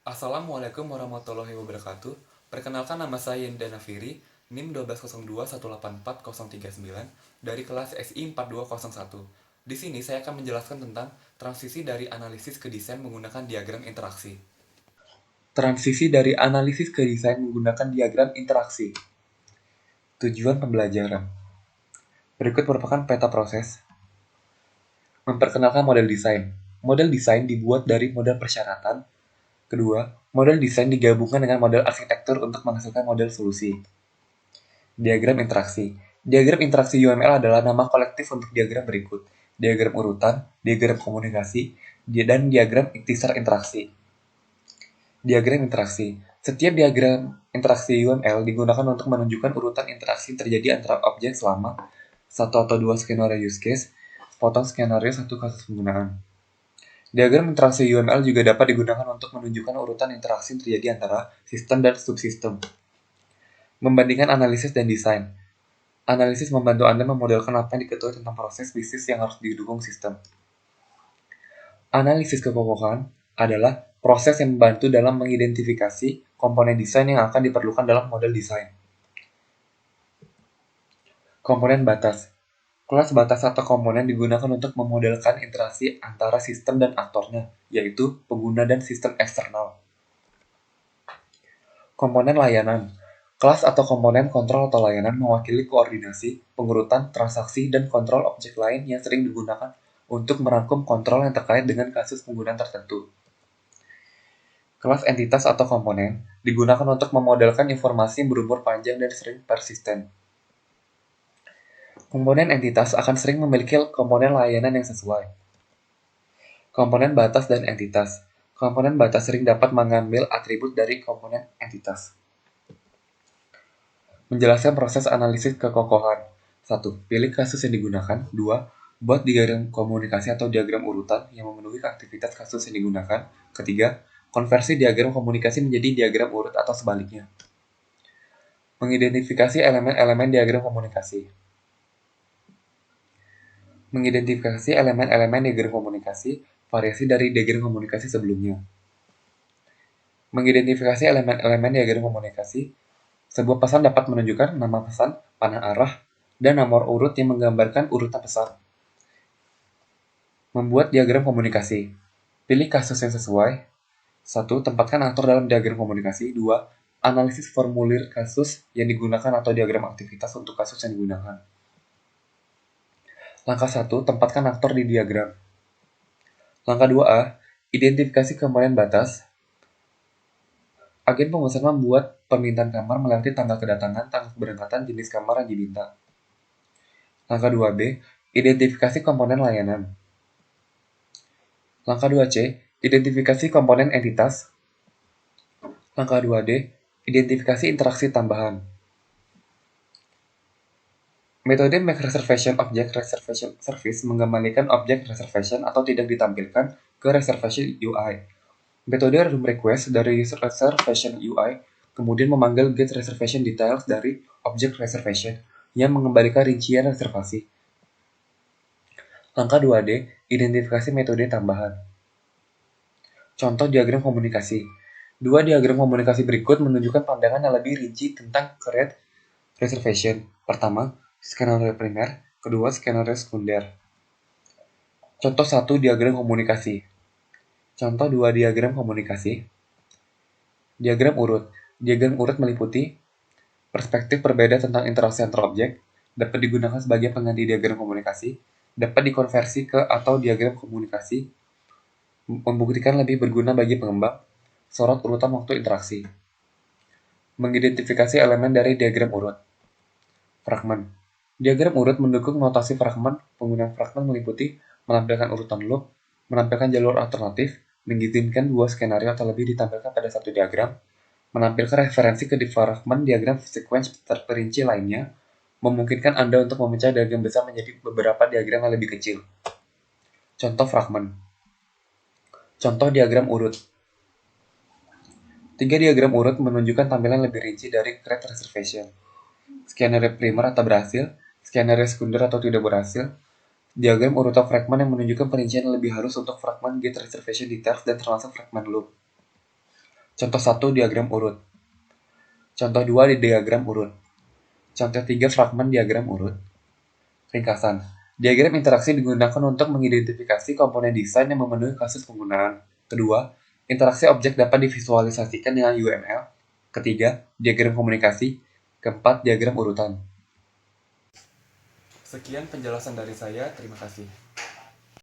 Assalamualaikum warahmatullahi wabarakatuh. Perkenalkan nama saya Yenda Nafiri, NIM 12021844039 dari kelas SI 4201. Di sini saya akan menjelaskan tentang transisi dari analisis ke desain menggunakan diagram interaksi. Transisi dari analisis ke desain menggunakan diagram interaksi. Tujuan pembelajaran. Berikut merupakan peta proses. Memperkenalkan model desain. Model desain dibuat dari model persyaratan. Kedua, model desain digabungkan dengan model arsitektur untuk menghasilkan model solusi. Diagram interaksi. Diagram interaksi UML adalah nama kolektif untuk diagram berikut: diagram urutan, diagram komunikasi, dan diagram ikhtisar interaksi. Diagram interaksi. Setiap diagram interaksi UML digunakan untuk menunjukkan urutan interaksi terjadi antara objek selama satu atau dua skenario use case, sepotong skenario satu kasus penggunaan. Diagram interaksi UML juga dapat digunakan untuk menunjukkan urutan interaksi terjadi antara sistem dan subsistem. Membandingkan analisis dan desain. Analisis membantu Anda memodelkan apa yang diketahui tentang proses bisnis yang harus didukung sistem. Analisis kekokohan adalah proses yang membantu dalam mengidentifikasi komponen desain yang akan diperlukan dalam model desain. Komponen batas. Kelas batas atau komponen digunakan untuk memodelkan interaksi antara sistem dan aktornya, yaitu pengguna dan sistem eksternal. Komponen layanan. Kelas atau komponen kontrol atau layanan mewakili koordinasi, pengurutan, transaksi, dan kontrol objek lain yang sering digunakan untuk merangkum kontrol yang terkait dengan kasus penggunaan tertentu. Kelas entitas atau komponen digunakan untuk memodelkan informasi yang berumur panjang dan sering persisten. Komponen entitas akan sering memiliki komponen layanan yang sesuai. Komponen batas dan entitas. Komponen batas sering dapat mengambil atribut dari komponen entitas. Menjelaskan proses analisis kekokohan. 1. Pilih kasus yang digunakan. 2. Buat diagram komunikasi atau diagram urutan yang memenuhi aktivitas kasus yang digunakan. Ketiga, konversi diagram komunikasi menjadi diagram urut atau sebaliknya. Mengidentifikasi elemen-elemen diagram komunikasi. Mengidentifikasi elemen-elemen diagram komunikasi, variasi dari diagram komunikasi sebelumnya. Mengidentifikasi elemen-elemen diagram komunikasi. Sebuah pesan dapat menunjukkan nama pesan, panah arah, dan nomor urut yang menggambarkan urutan pesan. Membuat diagram komunikasi. Pilih kasus yang sesuai. 1. Tempatkan aktor dalam diagram komunikasi. 2. Analisis formulir kasus yang digunakan atau diagram aktivitas untuk kasus yang digunakan. Langkah 1. Tempatkan aktor di diagram. Langkah 2A. Identifikasi komponen batas. Agen pemesan membuat permintaan kamar melewati tanggal kedatangan, tanggal keberangkatan, jenis kamar yang diminta. Langkah 2B. Identifikasi komponen layanan. Langkah 2C. Identifikasi komponen entitas. Langkah 2D. Identifikasi interaksi tambahan. Metode Make Reservation Object Reservation Service mengembalikan objek reservation atau tidak ditampilkan ke reservation UI. Metode Room Request dari Reservation UI kemudian memanggil Get Reservation Details dari objek reservation yang mengembalikan rincian reservasi. Langkah 2D, identifikasi metode tambahan. Contoh diagram komunikasi. Dua diagram komunikasi berikut menunjukkan pandangan yang lebih rinci tentang create reservation. Pertama, skenario primer. Kedua, skenario sekunder. Contoh 1 diagram komunikasi. Contoh 2 diagram komunikasi. Diagram urut. Diagram urut meliputi perspektif berbeda tentang interaksi antar objek, dapat digunakan sebagai pengganti diagram komunikasi, dapat dikonversi ke atau diagram komunikasi, membuktikan lebih berguna bagi pengembang, sorot urutan waktu interaksi. Mengidentifikasi elemen dari diagram urut. Fragmen. Diagram urut mendukung notasi fragmen. Penggunaan fragmen meliputi menampilkan urutan loop, menampilkan jalur alternatif, mengizinkan dua skenario atau lebih ditampilkan pada satu diagram, menampilkan referensi ke fragmen diagram sequence terperinci lainnya, memungkinkan Anda untuk memecah diagram besar menjadi beberapa diagram yang lebih kecil. Contoh fragmen. Contoh diagram urut. 3 diagram urut menunjukkan tampilan lebih rinci dari create reservation. Skenario primer atau berhasil, skenario sekunder atau tidak berhasil, diagram urutan fragmen yang menunjukkan perincian lebih halus untuk fragmen get reservation details dan termasuk fragmen loop. Contoh 1 diagram urut. Contoh 2 di diagram urut. Contoh 3 fragmen diagram urut. Ringkasan. Diagram interaksi digunakan untuk mengidentifikasi komponen desain yang memenuhi kasus penggunaan. Kedua, interaksi objek dapat divisualisasikan dengan UML. Ketiga, diagram komunikasi. Keempat, diagram urutan. Sekian penjelasan dari saya, terima kasih.